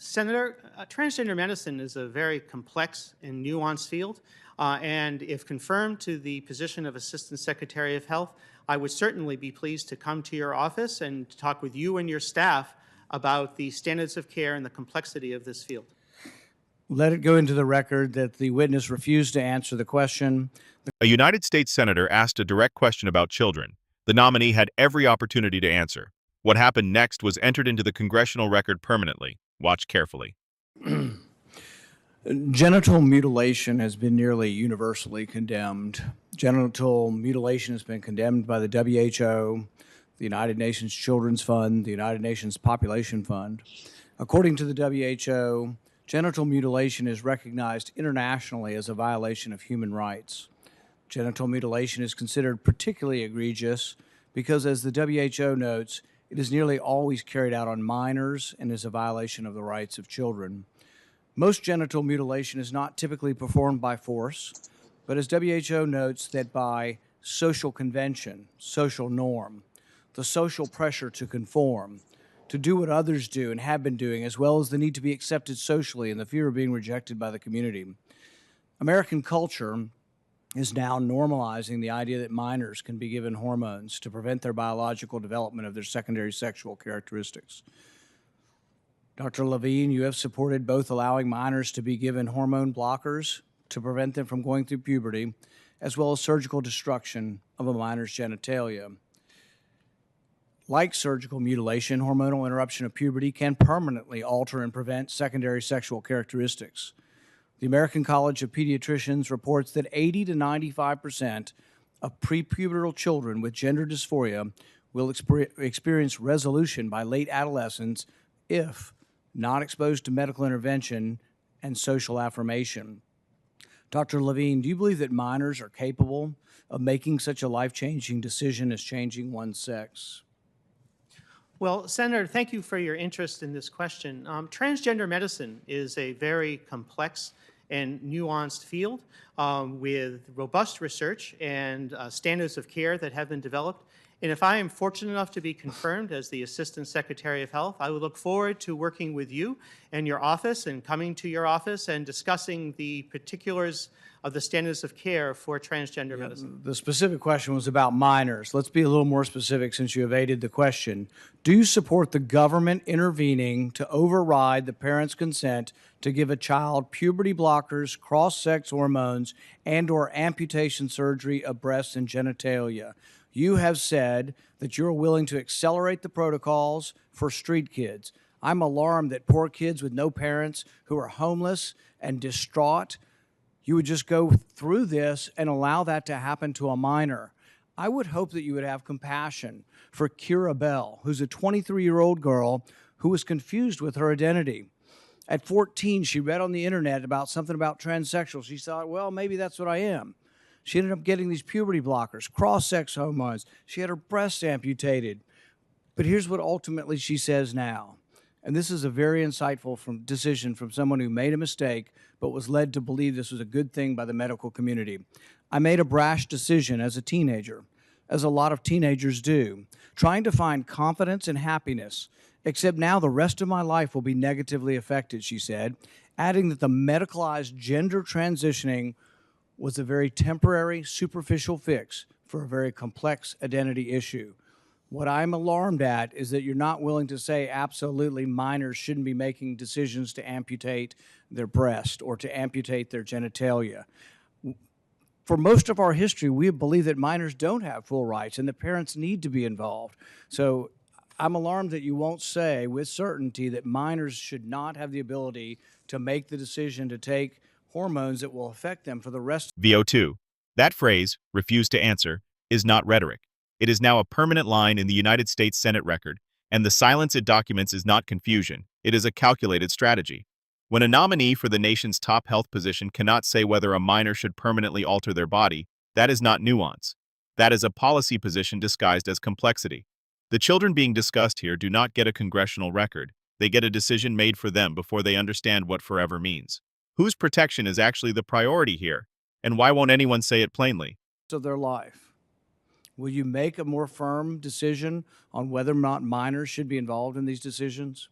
Senator, transgender medicine is a very complex and nuanced field, and if confirmed to the position of Assistant Secretary of Health, I would certainly be pleased to come to your office and to talk with you and your staff about the standards of care and the complexity of this field. Let it go into the record that the witness refused to answer the question. A United States senator asked a direct question about children. The nominee had every opportunity to answer. What happened next was entered into the congressional record permanently. Watch carefully. Genital mutilation has been nearly universally condemned. Genital mutilation has been condemned by the WHO, the United Nations Children's Fund, the United Nations Population Fund. According to the WHO, genital mutilation is recognized internationally as a violation of human rights. Genital mutilation is considered particularly egregious because, as the WHO notes, it is nearly always carried out on minors and is a violation of the rights of children. Most genital mutilation is not typically performed by force, but as WHO notes, that by social convention, social norm, the social pressure to conform, to do what others do and have been doing, as well as the need to be accepted socially and the fear of being rejected by the community. American culture is now normalizing the idea that minors can be given hormones to prevent their biological development of their secondary sexual characteristics. Dr. Levine, you have supported both allowing minors to be given hormone blockers to prevent them from going through puberty, as well as surgical destruction of a minor's genitalia. Like surgical mutilation, hormonal interruption of puberty can permanently alter and prevent secondary sexual characteristics. The American College of Pediatricians reports that 80 to 95% of prepubertal children with gender dysphoria will experience resolution by late adolescence if not exposed to medical intervention and social affirmation. Dr. Levine, do you believe that minors are capable of making such a life-changing decision as changing one's sex? Well, Senator, thank you for your interest in this question. Transgender medicine is a very complex and nuanced field with robust research and standards of care that have been developed. And if I am fortunate enough to be confirmed as the Assistant Secretary of Health, I would look forward to working with you and your office and coming to your office and discussing the particulars of the standards of care for transgender medicine. The specific question was about minors. Let's be a little more specific since you evaded the question. Do you support the government intervening to override the parent's consent to give a child puberty blockers, cross-sex hormones, and/or amputation surgery of breasts and genitalia? You have said that you're willing to accelerate the protocols for street kids. I'm alarmed that poor kids with no parents who are homeless and distraught, you would just go through this and allow that to happen to a minor. I would hope that you would have compassion for Kira Bell, who's a 23-year-old girl who was confused with her identity. At 14, she read on the internet about something about transsexual. She thought, well, maybe that's what I am. She ended up getting these puberty blockers, cross-sex hormones. She had her breasts amputated. But here's what ultimately she says now. And this is a very insightful decision from someone who made a mistake but was led to believe this was a good thing by the medical community. I made a brash decision as a teenager, as a lot of teenagers do, trying to find confidence and happiness, except now the rest of my life will be negatively affected, she said, adding that the medicalized gender transitioning was a very temporary, superficial fix for a very complex identity issue. What I'm alarmed at is that you're not willing to say absolutely minors shouldn't be making decisions to amputate their breast or to amputate their genitalia. For most of our history, we believe that minors don't have full rights and that parents need to be involved. So I'm alarmed that you won't say with certainty that minors should not have the ability to make the decision to take hormones that will affect them for the rest. VO2. That phrase, refuse to answer, is not rhetoric. It is now a permanent line in the United States Senate record, and the silence it documents is not confusion. It is a calculated strategy. When a nominee for the nation's top health position cannot say whether a minor should permanently alter their body, that is not nuance. That is a policy position disguised as complexity. The children being discussed here do not get a congressional record. They get a decision made for them before they understand what forever means. Whose protection is actually the priority here? And why won't anyone say it plainly? Of their life. Will you make a more firm decision on whether or not minors should be involved in these decisions?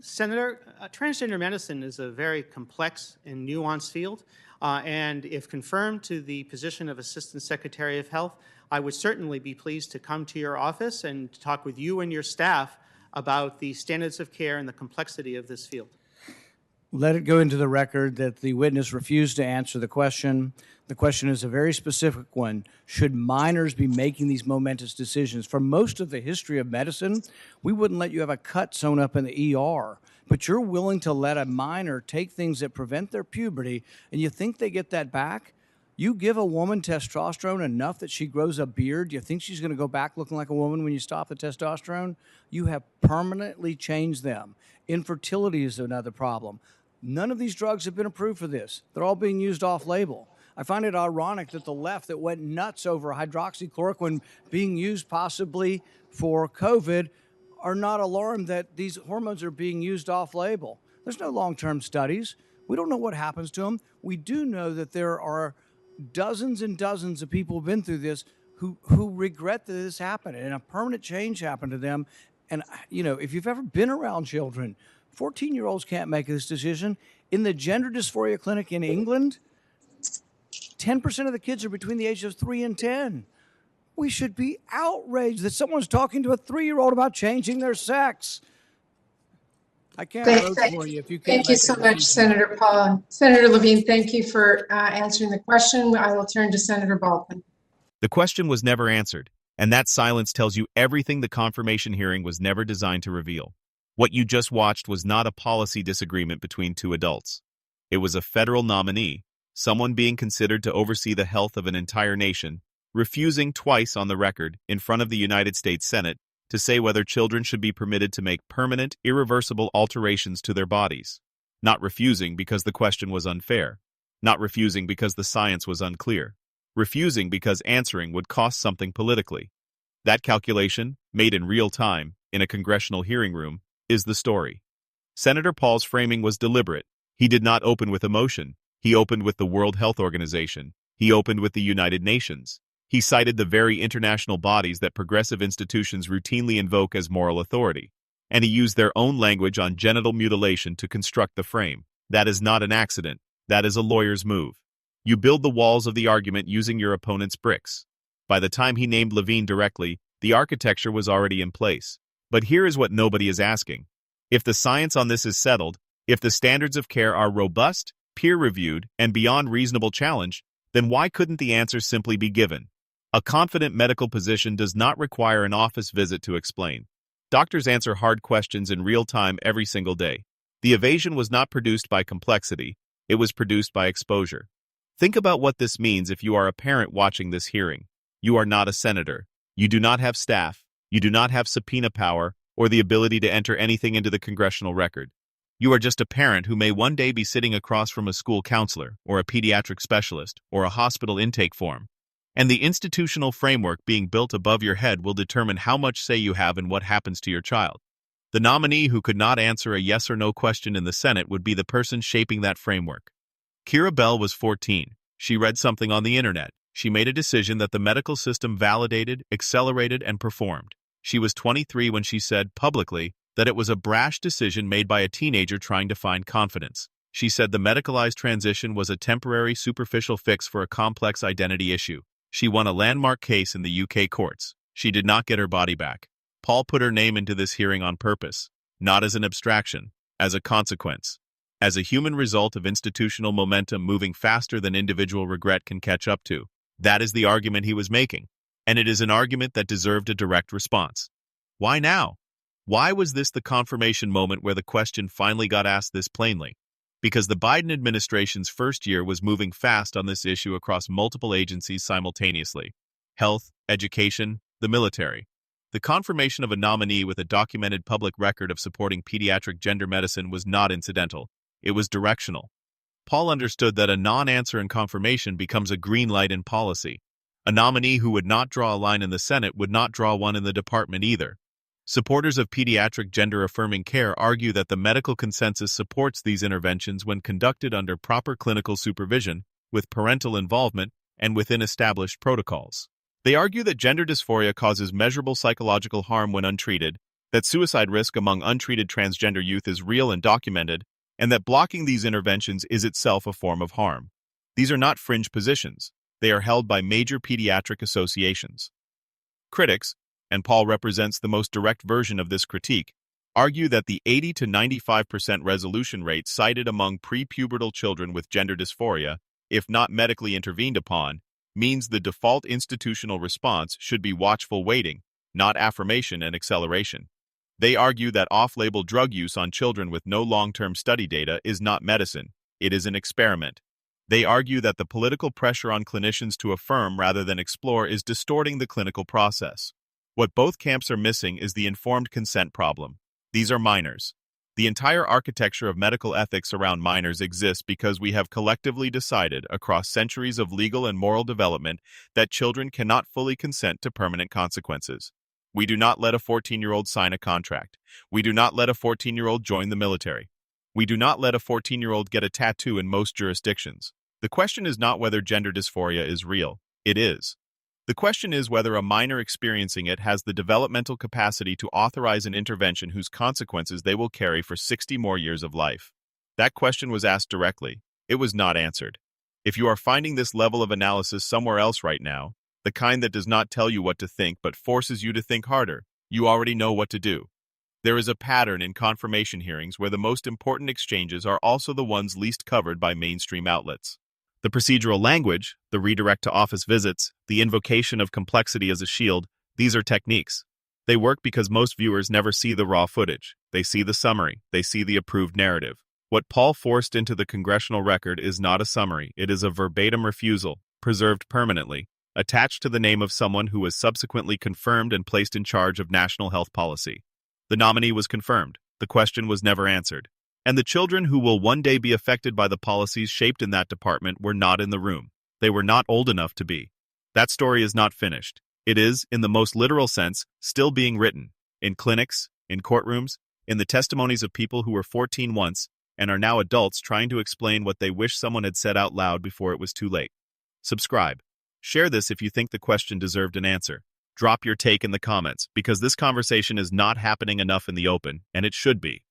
Senator, transgender medicine is a very complex and nuanced field, and if confirmed to the position of Assistant Secretary of Health, I would certainly be pleased to come to your office and talk with you and your staff about the standards of care and the complexity of this field. Let it go into the record that the witness refused to answer the question. The question is a very specific one. Should minors be making these momentous decisions? For most of the history of medicine, we wouldn't let you have a cut sewn up in the ER, but you're willing to let a minor take things that prevent their puberty, and you think they get that back? You give a woman testosterone enough that she grows a beard, you think she's going to go back looking like a woman when you stop the testosterone? You have permanently changed them. Infertility is another problem. None of these drugs have been approved for this. They're all being used off-label. I find it ironic that the left that went nuts over hydroxychloroquine being used possibly for COVID are not alarmed that these hormones are being used off-label. There's no long-term studies. We don't know what happens to them. We do know that there are dozens and dozens of people who've been through this who regret that this happened and a permanent change happened to them. And, if you've ever been around children, 14-year-olds can't make this decision. In the gender dysphoria clinic in England, 10% of the kids are between the ages of 3 and 10. We should be outraged that someone's talking to a 3-year-old about changing their sex. I can't vote for you if you can't. Thank you so much, Senator Paul. Senator Levine, thank you for answering the question. I will turn to Senator Baldwin. The question was never answered, and that silence tells you everything the confirmation hearing was never designed to reveal. What you just watched was not a policy disagreement between two adults. It was a federal nominee, someone being considered to oversee the health of an entire nation, refusing twice on the record in front of the United States Senate to say whether children should be permitted to make permanent, irreversible alterations to their bodies. Not refusing because the question was unfair. Not refusing because the science was unclear. Refusing because answering would cost something politically. That calculation, made in real time, in a congressional hearing room, is the story. Senator Paul's framing was deliberate. He did not open with emotion. He opened with the World Health Organization. He opened with the United Nations. He cited the very international bodies that progressive institutions routinely invoke as moral authority. And he used their own language on genital mutilation to construct the frame. That is not an accident. That is a lawyer's move. You build the walls of the argument using your opponent's bricks. By the time he named Levine directly, the architecture was already in place. But here is what nobody is asking. If the science on this is settled, if the standards of care are robust, peer-reviewed, and beyond reasonable challenge, then why couldn't the answer simply be given? A confident medical position does not require an office visit to explain. Doctors answer hard questions in real time every single day. The evasion was not produced by complexity, it was produced by exposure. Think about what this means if you are a parent watching this hearing. You are not a senator. You do not have staff. You do not have subpoena power or the ability to enter anything into the congressional record. You are just a parent who may one day be sitting across from a school counselor or a pediatric specialist or a hospital intake form. And the institutional framework being built above your head will determine how much say you have in what happens to your child. The nominee who could not answer a yes or no question in the Senate would be the person shaping that framework. Kira Bell was 14. She read something on the internet. She made a decision that the medical system validated, accelerated, and performed. She was 23 when she said, publicly, that it was a brash decision made by a teenager trying to find confidence. She said the medicalized transition was a temporary, superficial fix for a complex identity issue. She won a landmark case in the UK courts. She did not get her body back. Paul put her name into this hearing on purpose, not as an abstraction, as a consequence, as a human result of institutional momentum moving faster than individual regret can catch up to. That is the argument he was making, and it is an argument that deserved a direct response. Why now? Why was this the confirmation moment where the question finally got asked this plainly? Because the Biden administration's first year was moving fast on this issue across multiple agencies simultaneously: health, education, the military. The confirmation of a nominee with a documented public record of supporting pediatric gender medicine was not incidental. It was directional. Paul understood that a non-answer in confirmation becomes a green light in policy. A nominee who would not draw a line in the Senate would not draw one in the department either. Supporters of pediatric gender-affirming care argue that the medical consensus supports these interventions when conducted under proper clinical supervision, with parental involvement, and within established protocols. They argue that gender dysphoria causes measurable psychological harm when untreated, that suicide risk among untreated transgender youth is real and documented, and that blocking these interventions is itself a form of harm. These are not fringe positions. They are held by major pediatric associations. Critics, and Paul represents the most direct version of this critique, argue that the 80 to 95% resolution rate cited among prepubertal children with gender dysphoria, if not medically intervened upon, means the default institutional response should be watchful waiting, not affirmation and acceleration. They argue that off-label drug use on children with no long-term study data is not medicine, it is an experiment. They argue that the political pressure on clinicians to affirm rather than explore is distorting the clinical process. What both camps are missing is the informed consent problem. These are minors. The entire architecture of medical ethics around minors exists because we have collectively decided, across centuries of legal and moral development, that children cannot fully consent to permanent consequences. We do not let a 14-year-old sign a contract. We do not let a 14-year-old join the military. We do not let a 14-year-old get a tattoo in most jurisdictions. The question is not whether gender dysphoria is real. It is. The question is whether a minor experiencing it has the developmental capacity to authorize an intervention whose consequences they will carry for 60 more years of life. That question was asked directly. It was not answered. If you are finding this level of analysis somewhere else right now, the kind that does not tell you what to think but forces you to think harder, you already know what to do. There is a pattern in confirmation hearings where the most important exchanges are also the ones least covered by mainstream outlets. The procedural language, the redirect to office visits, the invocation of complexity as a shield, these are techniques. They work because most viewers never see the raw footage. They see the summary. They see the approved narrative. What Paul forced into the congressional record is not a summary. It is a verbatim refusal, preserved permanently, attached to the name of someone who was subsequently confirmed and placed in charge of national health policy. The nominee was confirmed. The question was never answered. And the children who will one day be affected by the policies shaped in that department were not in the room. They were not old enough to be. That story is not finished. It is, in the most literal sense, still being written. In clinics, in courtrooms, in the testimonies of people who were 14 once and are now adults trying to explain what they wish someone had said out loud before it was too late. Subscribe. Share this if you think the question deserved an answer. Drop your take in the comments, because this conversation is not happening enough in the open, and it should be.